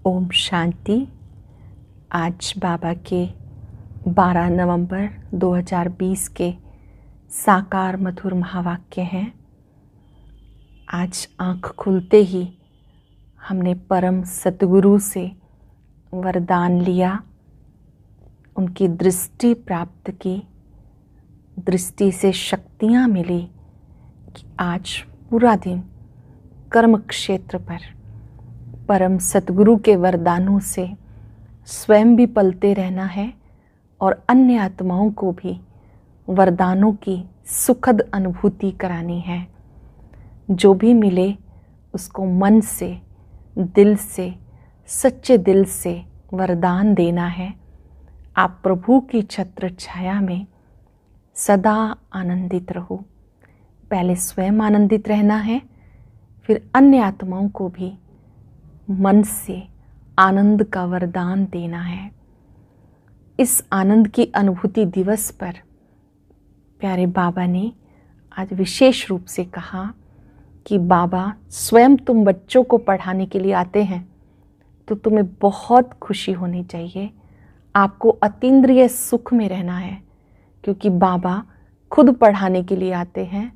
ओम शांति। आज बाबा के 12 नवंबर 2020 के साकार मधुर महावाक्य हैं। आज आँख खुलते ही हमने परम सतगुरु से वरदान लिया, उनकी दृष्टि प्राप्त की, दृष्टि से शक्तियाँ मिली कि आज पूरा दिन कर्म क्षेत्र पर परम सतगुरु के वरदानों से स्वयं भी पलते रहना है और अन्य आत्माओं को भी वरदानों की सुखद अनुभूति करानी है। जो भी मिले उसको मन से, दिल से, सच्चे दिल से वरदान देना है। आप प्रभु की छत्र छाया में सदा आनंदित रहो। पहले स्वयं आनंदित रहना है, फिर अन्य आत्माओं को भी मन से आनंद का वरदान देना है। इस आनंद की अनुभूति दिवस पर प्यारे बाबा ने आज विशेष रूप से कहा कि बाबा स्वयं तुम बच्चों को पढ़ाने के लिए आते हैं तो तुम्हें बहुत खुशी होनी चाहिए। आपको अतीन्द्रिय सुख में रहना है, क्योंकि बाबा खुद पढ़ाने के लिए आते हैं।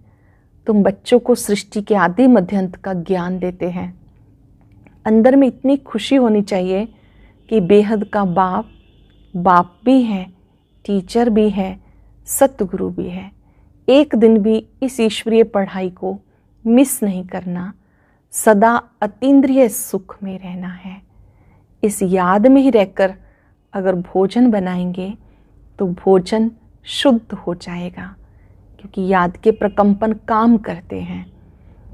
तुम बच्चों को सृष्टि के आदि मध्य अंत का ज्ञान देते हैं। अंदर में इतनी खुशी होनी चाहिए कि बेहद का बाप भी है, टीचर भी है, सतगुरु भी है। एक दिन भी इस ईश्वरीय पढ़ाई को मिस नहीं करना, सदा अतीन्द्रिय सुख में रहना है। इस याद में ही रहकर अगर भोजन बनाएंगे तो भोजन शुद्ध हो जाएगा, क्योंकि याद के प्रकंपन काम करते हैं।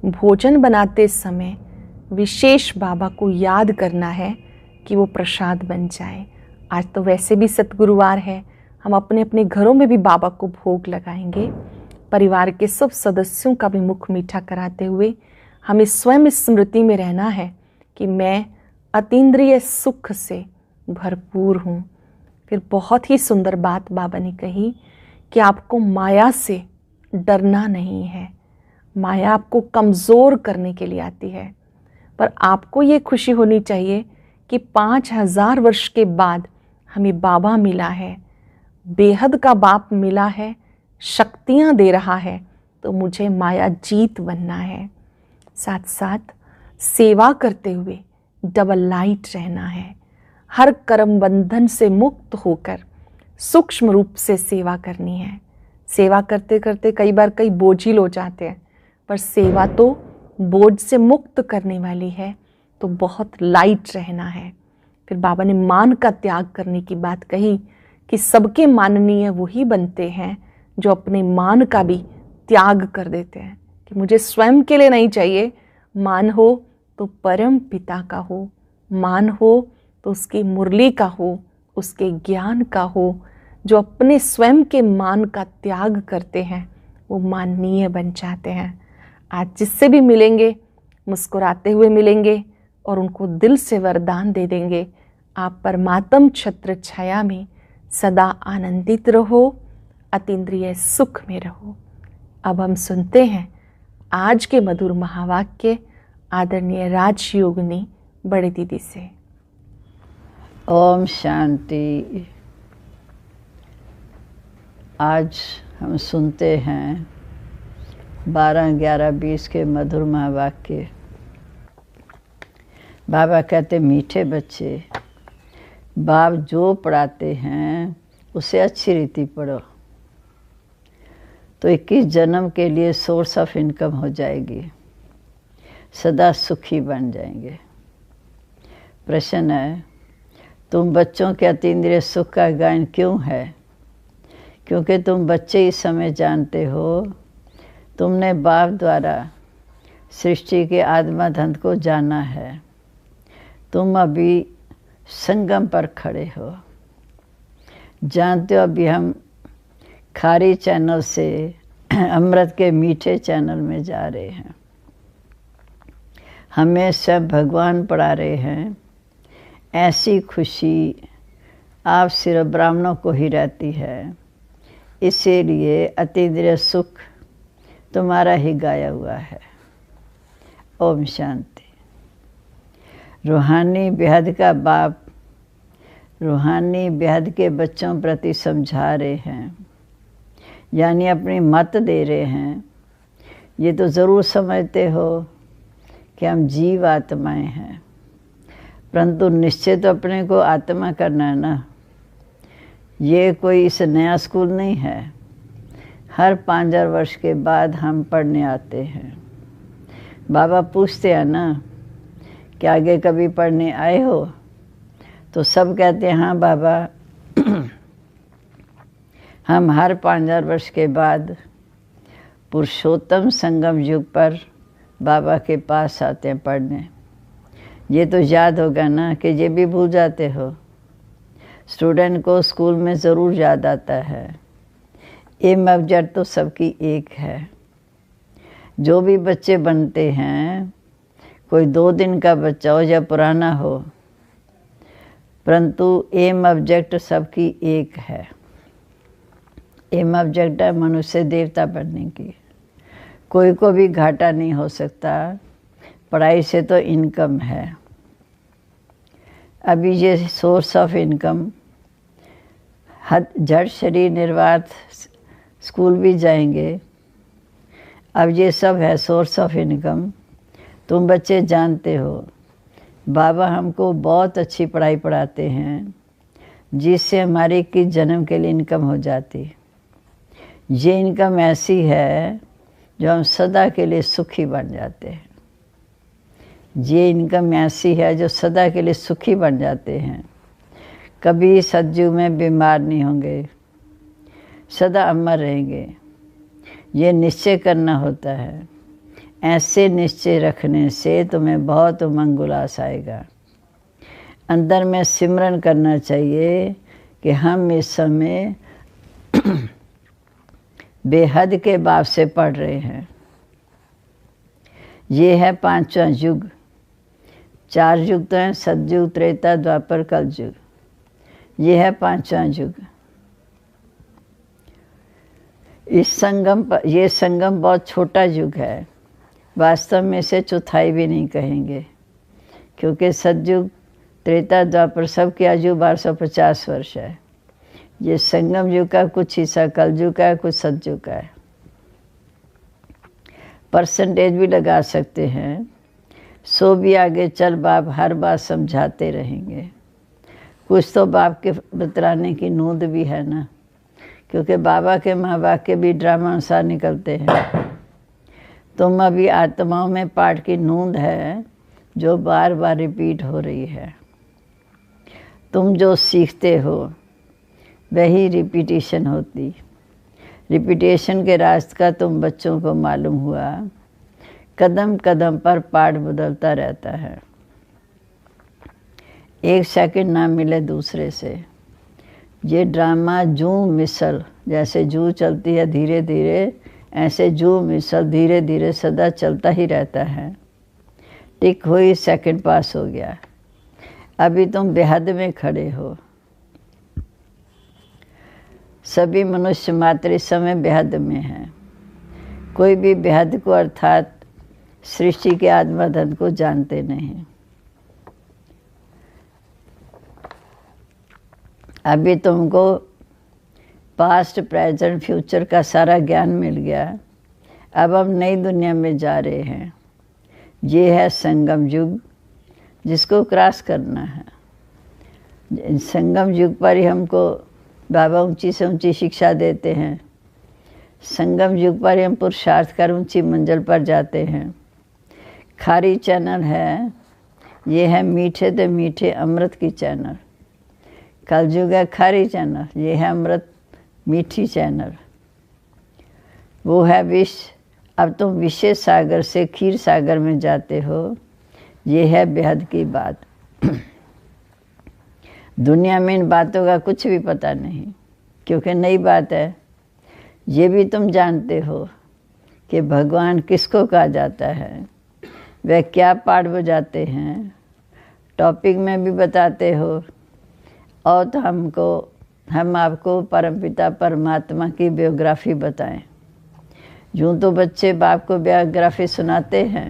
भोजन बनाते समय विशेष बाबा को याद करना है कि वो प्रसाद बन जाए। आज तो वैसे भी सतगुरुवार है, हम अपने अपने घरों में भी बाबा को भोग लगाएंगे। परिवार के सब सदस्यों का भी मुख मीठा कराते हुए हमें स्वयं स्मृति में रहना है कि मैं अतीन्द्रिय सुख से भरपूर हूँ। फिर बहुत ही सुंदर बात बाबा ने कही कि आपको माया से डरना नहीं है। माया आपको कमज़ोर करने के लिए आती है, पर आपको ये खुशी होनी चाहिए कि 5000 वर्ष के बाद हमें बाबा मिला है, बेहद का बाप मिला है, शक्तियाँ दे रहा है, तो मुझे माया जीत बनना है। साथ साथ सेवा करते हुए डबल लाइट रहना है। हर कर्म बंधन से मुक्त होकर सूक्ष्म रूप से सेवा करनी है। सेवा करते करते कई बार कई बोझिल हो जाते हैं, पर सेवा तो बोझ से मुक्त करने वाली है, तो बहुत लाइट रहना है। फिर बाबा ने मान का त्याग करने की बात कही कि सबके माननीय वही बनते हैं जो अपने मान का भी त्याग कर देते हैं, कि मुझे स्वयं के लिए नहीं चाहिए। मान हो तो परम पिता का हो, मान हो तो उसकी मुरली का हो, उसके ज्ञान का हो। जो अपने स्वयं के मान का त्याग करते हैं वो माननीय बन जाते हैं। आज जिससे भी मिलेंगे मुस्कुराते हुए मिलेंगे और उनको दिल से वरदान दे देंगे, आप परमात्म छत्र छाया में सदा आनंदित रहो, अतीन्द्रिय सुख में रहो। अब हम सुनते हैं आज के मधुर महावाक्य आदरणीय राजयोगिनी बड़ी दीदी से। ओम शांति। आज हम सुनते हैं 12-11-20 के मधुर महावाक्य। बाबा कहते मीठे बच्चे, बाप जो पढ़ाते हैं उसे अच्छी रीति पढ़ो तो 21 जन्म के लिए सोर्स ऑफ इनकम हो जाएगी, सदा सुखी बन जाएंगे। प्रश्न है, तुम बच्चों के अतीन्द्रिय सुख का गायन क्यों है? क्योंकि तुम बच्चे इस समय जानते हो, तुमने बाप द्वारा सृष्टि के आद्यमध्य को जाना है। तुम अभी संगम पर खड़े हो। जानते हो अभी हम खारी चैनल से अमृत के मीठे चैनल में जा रहे हैं। हमें सब भगवान पढ़ा रहे हैं। ऐसी खुशी आप सिर्फ ब्राह्मणों को ही रहती है, इसीलिए अतीन्द्रिय सुख तुम्हारा ही गाया हुआ है। ओम शांति। रूहानी बेहद का बाप रूहानी बेहद के बच्चों प्रति समझा रहे हैं, यानी अपनी मत दे रहे हैं। ये तो ज़रूर समझते हो कि हम जीव आत्माएं हैं, परंतु निश्चय तो अपने को आत्मा करना है ना। ये कोई इस नया स्कूल नहीं है। हर 5000 वर्ष के बाद हम पढ़ने आते हैं। बाबा पूछते हैं ना कि आगे कभी पढ़ने आए हो, तो सब कहते हैं हाँ बाबा। हम हर 5000 वर्ष के बाद पुरुषोत्तम संगम युग पर बाबा के पास आते हैं पढ़ने। ये तो याद होगा ना कि ये भी भूल जाते हो। स्टूडेंट को स्कूल में ज़रूर याद आता है। एम ऑब्जेक्ट तो सबकी एक है। जो भी बच्चे बनते हैं, कोई 2 दिन का बच्चा हो या पुराना हो, परंतु एम ऑब्जेक्ट सबकी एक है। एम ऑब्जेक्ट है मनुष्य देवता बनने की। कोई को भी घाटा नहीं हो सकता। पढ़ाई से तो इनकम है। अभी ये सोर्स ऑफ इनकम, जड़ शरीर निर्वात स्कूल भी जाएंगे। अब ये सब है सोर्स ऑफ इनकम। तुम बच्चे जानते हो बाबा हमको बहुत अच्छी पढ़ाई पढ़ाते हैं, जिससे हमारी किस जन्म के लिए इनकम हो जाती। ये इनकम ऐसी है जो हम सदा के लिए सुखी बन जाते हैं। ये इनकम ऐसी है जो सदा के लिए सुखी बन जाते हैं। कभी सतयुग में बीमार नहीं होंगे, सदा अमर रहेंगे। ये निश्चय करना होता है। ऐसे निश्चय रखने से तुम्हें बहुत उमंग उल्लास आएगा। अंदर में सिमरन करना चाहिए कि हम इस समय बेहद के बाप से पढ़ रहे हैं। ये है 5वां युग। 4 युग तो हैं, सतयुग, त्रेता, द्वापर, कलयुग। ये है 5वां युग। ये संगम बहुत छोटा युग है। वास्तव में इसे चौथाई भी नहीं कहेंगे, क्योंकि सतयुग, त्रेता, द्वापर सबकी आयु 1250 वर्ष है। ये संगम युग का कुछ हिस्सा कलयुग का है, कुछ सतयुग का है। परसेंटेज भी लगा सकते हैं। सो भी आगे चल बाप हर बात समझाते रहेंगे। कुछ तो बाप के बतलाने की नोंद भी है ना, क्योंकि बाबा के महावाक्य भी ड्रामा अनुसार निकलते हैं। तुम अभी आत्माओं में पाठ की नोंद है जो बार बार रिपीट हो रही है। तुम जो सीखते हो वही रिपीटिशन होती। रिपीटेशन के रास्ते का तुम बच्चों को मालूम हुआ। कदम कदम पर पाठ बदलता रहता है। 1 सेकंड ना मिले दूसरे से। ये ड्रामा जूं मिसल, जैसे जूं चलती है धीरे धीरे, ऐसे जूं मिसल धीरे धीरे सदा चलता ही रहता है। टिक हुई, सेकंड पास हो गया। अभी तुम बेहद में खड़े हो। सभी मनुष्य मात्र इस समय बेहद में हैं। कोई भी बेहद को अर्थात सृष्टि के आत्मधन को जानते नहीं। अभी तुमको पास्ट, प्रेजेंट, फ्यूचर का सारा ज्ञान मिल गया। अब हम नई दुनिया में जा रहे हैं। ये है संगम युग, जिसको क्रॉस करना है। संगम युग पर ही हमको बाबा ऊंची से ऊंची शिक्षा देते हैं। संगम युग पर ही हम पुरुषार्थ कर ऊंची मंजिल पर जाते हैं। खारी चैनल है, ये है मीठे ते मीठे अमृत की चैनल। कलयुग है खारी चैनल, ये है अमृत मीठी चैनल। वो है विष। अब तुम विशेष सागर से क्षीर सागर में जाते हो। ये है बेहद की बात। दुनिया में इन बातों का कुछ भी पता नहीं, क्योंकि नई बात है। ये भी तुम जानते हो कि भगवान किसको कहा जाता है, वह क्या पाठ बजाते हैं, टॉपिक में भी बताते हो। और तो हम आपको परमपिता परमात्मा की बायोग्राफी बताएं। यूँ तो बच्चे बाप को बायोग्राफी सुनाते हैं,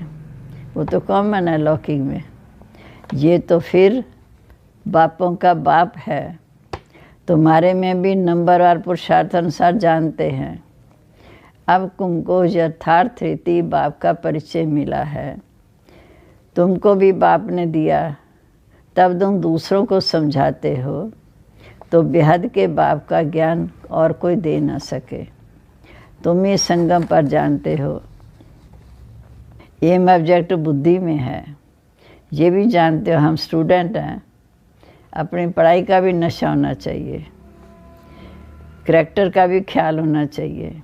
वो तो कॉमन है लौकिक में। ये तो फिर बापों का बाप है। तुम्हारे में भी नंबरवार पुरुषार्थ अनुसार जानते हैं। अब तुमको यथार्थ रीति बाप का परिचय मिला है। तुमको भी बाप ने दिया, तब तुम दूसरों को समझाते हो, तो बेहद के बाप का ज्ञान और कोई दे न सके। तुम ही संगम पर जानते हो। एम ऑब्जेक्ट बुद्धि में है। ये भी जानते हो हम स्टूडेंट हैं, अपनी पढ़ाई का भी नशा होना चाहिए, करैक्टर का भी ख्याल होना चाहिए।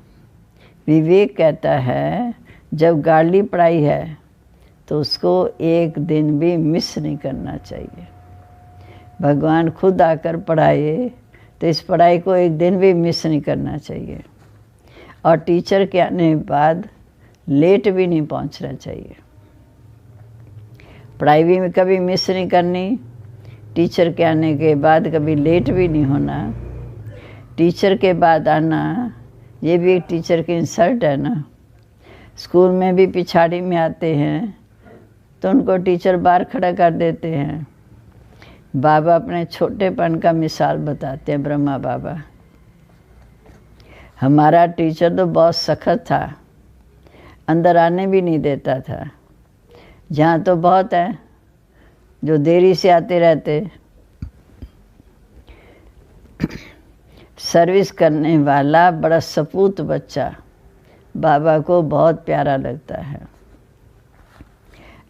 विवेक कहता है जब गाढ़ी पढ़ाई है तो उसको एक दिन भी मिस नहीं करना चाहिए। भगवान खुद आकर पढ़ाए तो इस पढ़ाई को एक दिन भी मिस नहीं करना चाहिए। और टीचर के आने के बाद लेट भी नहीं पहुंचना चाहिए। पढ़ाई भी कभी मिस नहीं करनी, टीचर के आने के बाद कभी लेट भी नहीं होना। टीचर के बाद आना ये भी एक टीचर की इंसल्ट है ना। स्कूल में भी पिछाड़ी में आते हैं तो उनको टीचर बाहर खड़ा कर देते हैं। बाबा अपने छोटेपन का मिसाल बताते हैं, ब्रह्मा बाबा। हमारा टीचर तो बहुत सख्त था, अंदर आने भी नहीं देता था। जहाँ तो बहुत है जो देरी से आते रहते। सर्विस करने वाला बड़ा सपूत बच्चा बाबा को बहुत प्यारा लगता है।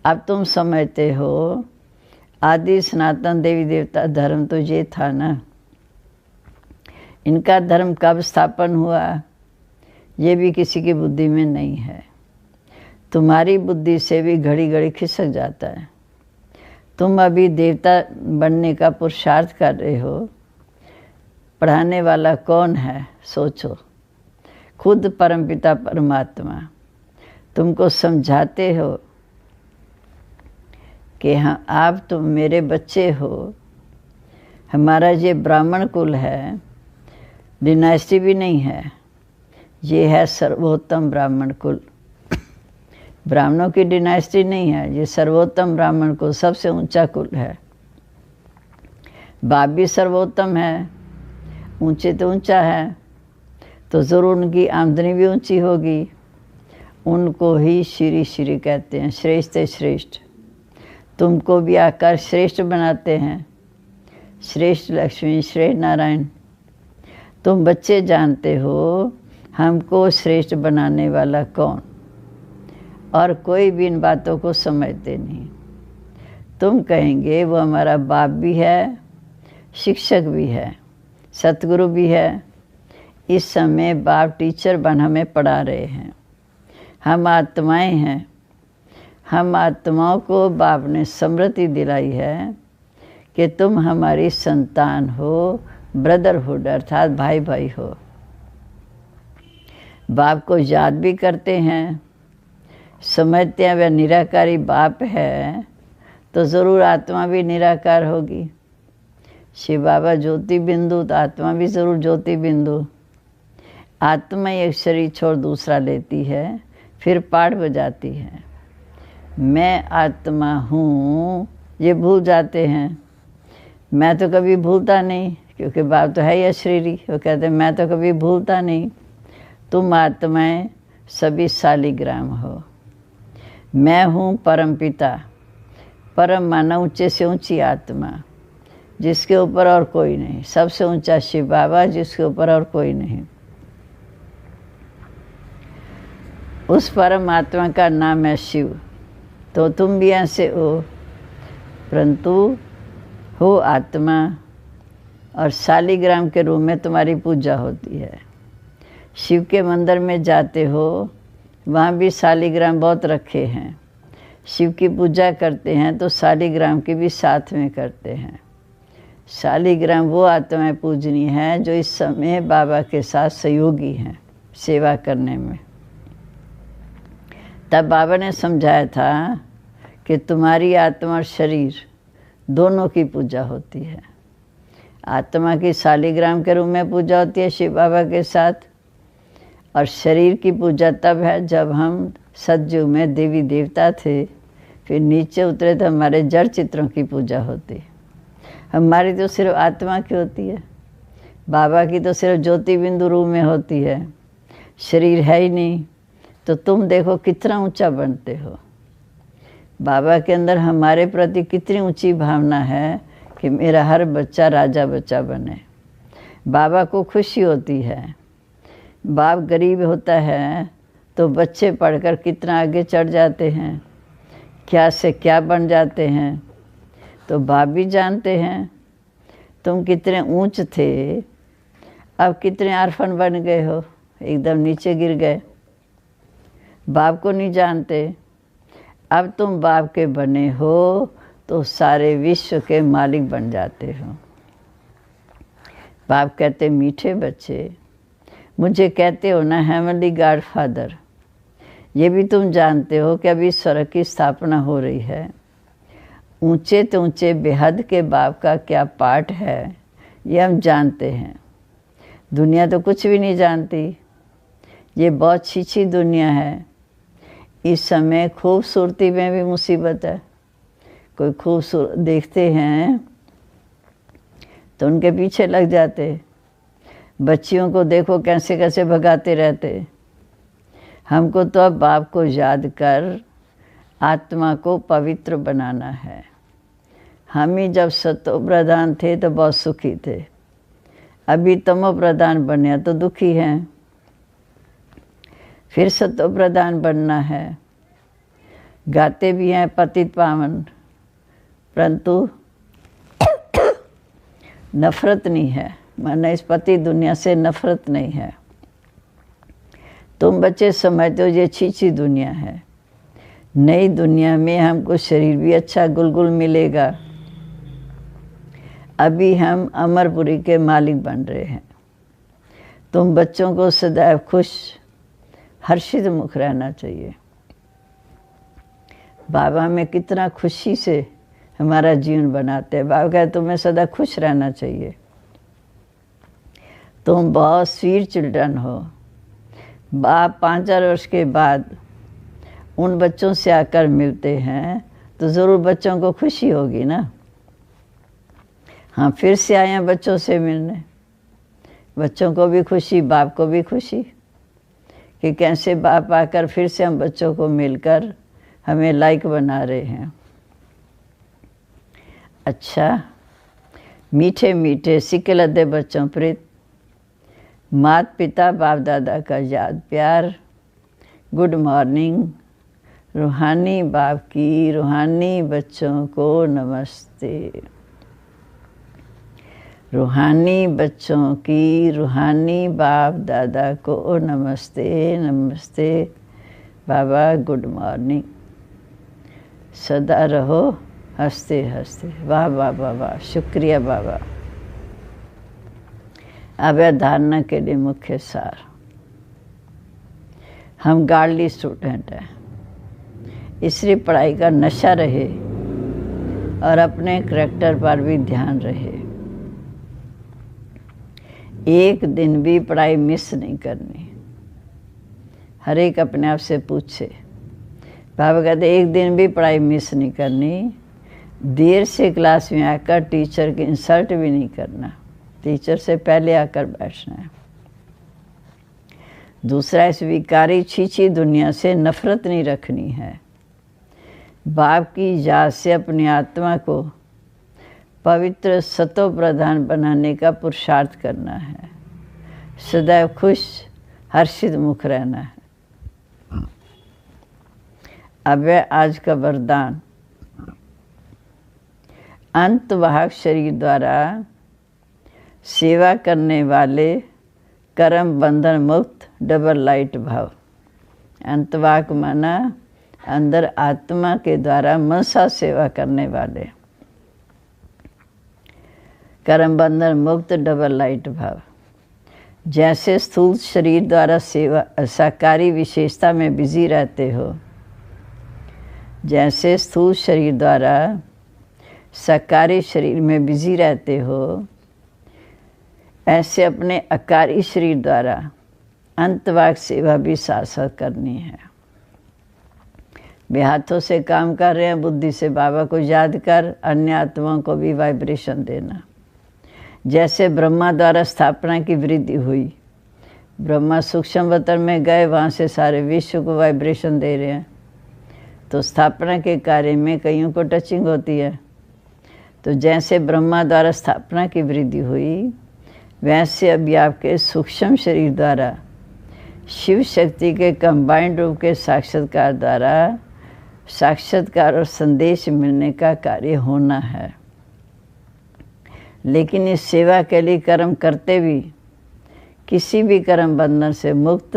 अब तुम समझते हो आदि सनातन देवी देवता धर्म तो ये था ना। इनका धर्म कब स्थापन हुआ ये भी किसी की बुद्धि में नहीं है। तुम्हारी बुद्धि से भी घड़ी घड़ी खिसक जाता है। तुम अभी देवता बनने का पुरुषार्थ कर रहे हो। पढ़ाने वाला कौन है सोचो, खुद परमपिता परमात्मा तुमको समझाते हो कि हाँ आप तुम मेरे बच्चे हो। हमारा ये ब्राह्मण कुल है, डिनाइस्टी भी नहीं है, ये है सर्वोत्तम ब्राह्मण कुल। ब्राह्मणों की डिनाइस्टी नहीं है, ये सर्वोत्तम ब्राह्मण कुल सबसे ऊंचा कुल है। बाप भी सर्वोत्तम है, ऊंचे तो ऊंचा है, तो ज़रूर उनकी आमदनी भी ऊंची होगी। उनको ही श्री श्री कहते हैं, श्रेष्ठ श्रेष्ठ। तुमको भी आकर श्रेष्ठ बनाते हैं, श्रेष्ठ लक्ष्मी, श्रेष्ठ नारायण। तुम बच्चे जानते हो हमको श्रेष्ठ बनाने वाला कौन, और कोई भी इन बातों को समझते नहीं। तुम कहेंगे वो हमारा बाप भी है, शिक्षक भी है, सतगुरु भी है। इस समय बाप टीचर बन हमें पढ़ा रहे हैं। हम आत्माएं हैं। हम आत्माओं को बाप ने स्मृति दिलाई है कि तुम हमारी संतान हो, ब्रदरहुड अर्थात भाई भाई हो। बाप को याद भी करते हैं, समझते हैं वह निराकारी बाप है तो ज़रूर आत्मा भी निराकार होगी। शिव बाबा ज्योति बिंदु तो आत्मा भी ज़रूर ज्योति बिंदु। आत्मा एक शरीर छोड़ दूसरा लेती है, फिर पाठ बजाती है। मैं आत्मा हूँ ये भूल जाते हैं। मैं तो कभी भूलता नहीं, क्योंकि बाप तो है ही अशरीरी। वो कहते हैं मैं तो कभी भूलता नहीं। तुम आत्माएं सभी शालिग्राम हो। मैं हूँ परम पिता, परम माना ऊंचे से ऊंची आत्मा, जिसके ऊपर और कोई नहीं। सबसे ऊंचा शिव बाबा, जिसके ऊपर और कोई नहीं। उस परमात्मा का नाम है शिव। तो तुम भी ऐसे हो, परंतु हो आत्मा, और शालिग्राम के रूप में तुम्हारी पूजा होती है। शिव के मंदिर में जाते हो, वहाँ भी शालिग्राम बहुत रखे हैं। शिव की पूजा करते हैं तो शालिग्राम की भी साथ में करते हैं। शालिग्राम वो आत्माएं पूजनी हैं जो इस समय बाबा के साथ सहयोगी हैं सेवा करने में। तब बाबा ने समझाया था कि तुम्हारी आत्मा और शरीर दोनों की पूजा होती है। आत्मा की शालिग्राम के रूप में पूजा होती है शिव बाबा के साथ, और शरीर की पूजा तब है जब हम सतयुग में देवी देवता थे, फिर नीचे उतरे तो हमारे जड़ चित्रों की पूजा होती। हमारी तो सिर्फ आत्मा की होती है, बाबा की तो सिर्फ ज्योति बिंदु रूप में होती है, शरीर है ही नहीं। तो तुम देखो कितना ऊंचा बनते हो। बाबा के अंदर हमारे प्रति कितनी ऊंची भावना है कि मेरा हर बच्चा राजा बच्चा बने। बाबा को खुशी होती है। बाप गरीब होता है तो बच्चे पढ़कर कितना आगे चढ़ जाते हैं, क्या से क्या बन जाते हैं। तो बाप भी जानते हैं तुम कितने ऊंच थे, अब कितने आरफन बन गए हो, एकदम नीचे गिर गए। बाप को नहीं जानते। अब तुम बाप के बने हो तो सारे विश्व के मालिक बन जाते हो। बाप कहते मीठे बच्चे, मुझे कहते हो ना हेवनली गॉड फादर। ये भी तुम जानते हो कि अभी स्वर्ग की स्थापना हो रही है। ऊंचे तो ऊंचे बेहद के बाप का क्या पाठ है ये हम जानते हैं। दुनिया तो कुछ भी नहीं जानती। ये बहुत छीछी दुनिया है। इस समय खूबसूरती में भी मुसीबत है। कोई खूबसूरत देखते हैं तो उनके पीछे लग जाते। बच्चियों को देखो कैसे कैसे भगाते रहते। हमको तो अब बाप को याद कर आत्मा को पवित्र बनाना है। हम ही जब सतो प्रधान थे तो बहुत सुखी थे, अभी तमो प्रधान बने तो दुखी हैं। फिर सतो प्रधान बनना है। गाते भी हैं पतित पावन, परंतु नफरत नहीं है। माना इस पति दुनिया से नफरत नहीं है। तुम बच्चे समझते हो ये छीछी दुनिया है। नई दुनिया में हमको शरीर भी अच्छा गुलगुल मिलेगा। अभी हम अमरपुरी के मालिक बन रहे हैं। तुम बच्चों को सदैव खुश हर्षित मुख रहना चाहिए। बाबा में कितना खुशी से हमारा जीवन बनाते हैं। बाबा कहते तुम्हें सदा खुश रहना चाहिए। तुम बहुत स्वीट चिल्ड्रन हो। बाप 5-4 वर्ष के बाद उन बच्चों से आकर मिलते हैं तो ज़रूर बच्चों को खुशी होगी ना। हाँ, फिर से आए हैं बच्चों से मिलने। बच्चों को भी खुशी, बाप को भी खुशी कि कैसे बाप आकर फिर से हम बच्चों को मिलकर हमें लाइक बना रहे हैं। अच्छा, मीठे मीठे सिक्के लद्दे बच्चों प्रीत, माता पिता बाप दादा का याद प्यार, गुड मॉर्निंग। रूहानी बाप की रूहानी बच्चों को नमस्ते। रूहानी बच्चों की रूहानी बाप दादा को नमस्ते नमस्ते। बाबा गुड मॉर्निंग। सदा रहो हंसते हंसते। वाह वाह वाह वाह, शुक्रिया बाबा। अब धारणा के लिए मुख्य सार। हम गार्डली स्टूडेंट हैं, इसलिए पढ़ाई का नशा रहे और अपने करैक्टर पर भी ध्यान रहे। एक दिन भी पढ़ाई मिस नहीं करनी। हर एक अपने आप से पूछे। बाबा कहते एक दिन भी पढ़ाई मिस नहीं करनी। देर से क्लास में आकर टीचर की इंसल्ट भी नहीं करना। टीचर से पहले आकर बैठना है। दूसरा, इस विकारी छीछी दुनिया से नफरत नहीं रखनी है। बाप की याद से अपनी आत्मा को पवित्र सतो प्रधान बनाने का पुरुषार्थ करना है। सदैव खुश हर्षित मुख रहना है। अब आज का वरदान, अंतवाहक शरीर द्वारा सेवा करने वाले कर्म बंधन मुक्त डबल लाइट भाव। अंतवाहक माना अंदर आत्मा के द्वारा मनसा सेवा करने वाले, कर्म बंधन मुक्त डबल लाइट भाव। जैसे स्थूल शरीर द्वारा सेवा साकारी विशेषता में बिजी रहते हो, जैसे स्थूल शरीर द्वारा साकारी शरीर में बिजी रहते हो, ऐसे अपने अकारी शरीर द्वारा अंतवाक सेवा भी साथ साथ करनी है। वे हाथों से काम कर रहे हैं, बुद्धि से बाबा को याद कर अन्य आत्माओं को भी वाइब्रेशन देना। जैसे ब्रह्मा द्वारा स्थापना की वृद्धि हुई, ब्रह्मा सूक्ष्म वतन में गए, वहाँ से सारे विश्व को वाइब्रेशन दे रहे हैं, तो स्थापना के कार्य में कईयों को टचिंग होती है। तो जैसे ब्रह्मा द्वारा स्थापना की वृद्धि हुई, वैसे अभी आपके सूक्ष्म शरीर द्वारा शिव शक्ति के कंबाइंड रूप के साक्षात्कार द्वारा साक्षात्कार और संदेश मिलने का कार्य होना है। लेकिन इस सेवा के लिए कर्म करते भी किसी भी कर्म बंधन से मुक्त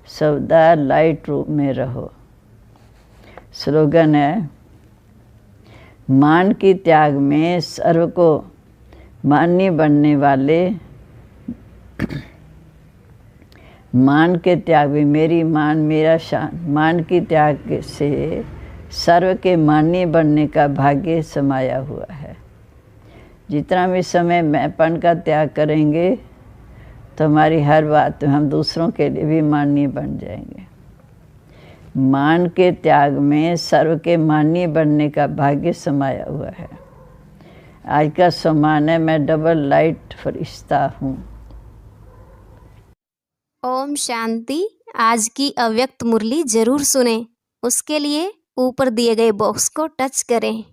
सदा लाइट रूप में रहो। स्लोगन है, मान की त्याग में सर्व को मान्य बनने वाले, मान के त्याग में मेरी मान मेरा शान, मान की त्याग से सर्व के मान्य बनने का भाग्य समाया हुआ है। जितना भी समय मैंपन का त्याग करेंगे तो हमारी हर बात में हम दूसरों के लिए भी माननीय बन जाएंगे। मान के त्याग में सर्व के माननीय बनने का भाग्य समाया हुआ है। आज का सम्मान है, मैं डबल लाइट फरिश्ता हूँ। ओम शांति। आज की अव्यक्त मुरली जरूर सुने। उसके लिए ऊपर दिए गए बॉक्स को टच करें।